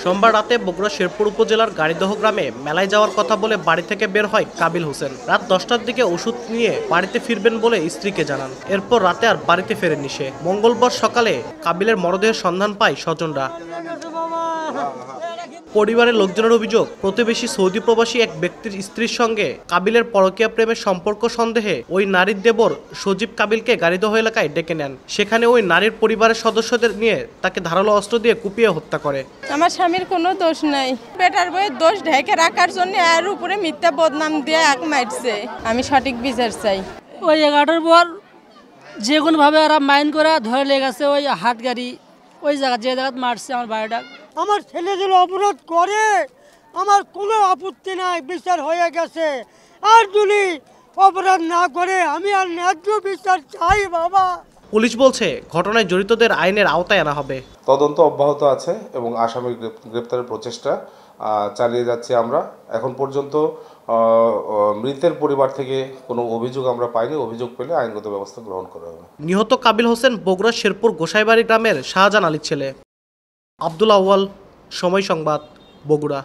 সোমবার রাতে বগুড়া শেরপুর উপজেলার গাড়িদহ গ্রামে মেলায় যাওয়ার কথা বলে বাড়ি থেকে বের হয় কাবিল হোসেন। রাত 10টার দিকে ওষুধ নিয়ে বাড়িতে ফিরবেন বলে স্ত্রীকে জানান। এরপর রাতে আর বাড়িতে ফেরেননি সে। মঙ্গলবার সকালে কাবিলের মরদেহের সন্ধান পায় স্বজনরা। পরিবারের লোকজনের অভিযোগ, প্রতিবেশী সৌদি প্রবাসী এক ব্যক্তির স্ত্রীর সঙ্গে কাবিলের পরকীয়া প্রেমের সম্পর্ক সন্দেহে ওই নারীর দেবর সজীব কাবিলকে গাড়িদহ এলাকায় ডেকে নেন। সেখানে ওই নারীর পরিবারের সদস্যদের নিয়ে তাকে ধারালো অস্ত্র দিয়ে কুপিয়ে হত্যা করে। আমার স্বামীর কোনো দোষ নাই, বেটার বইয়ের দোষ ঢেকে রাখার জন্য এর উপরে মিথ্যা বদনাম দিয়ে আগ মারছে। আমি সঠিক বিচার চাই। ওই 11টার পর যে কোনোভাবে ওরা মাইন্ড করে ধরে লেগেছে ওই হাট গাড়ি ওই জায়গা যে জায়গায় মারছে আমার বাড়িটা। আমার ছেলে যদি অপরাধ করে আমার কোনো আপত্তি নাই, বিচার হয়ে গেছে। আর যদি অপরাধ না করে আমি আর ন্যায্য বিচার চাই বাবা। পুলিশ বলছে ঘটনায় জড়িতদের আইনের আওতায় আনা হবে। তদন্ত অব্যাহত আছে এবং আসামি গ্রেপ্তারের প্রচেষ্টা চালিয়ে যাচ্ছি আমরা। এখন পর্যন্ত মৃতের পরিবার থেকে কোনো অভিযোগ আমরা পাইনি। অভিযোগ পেলে আইনগত ব্যবস্থা গ্রহণ করা হবে। নিহত কাবিল হোসেন বগুড়া শেরপুর গোসাইবাড়ি গ্রামের শাহজাহান আলীর ছেলে। আব্দুল আউয়াল, সময় সংবাদ, বগুড়া।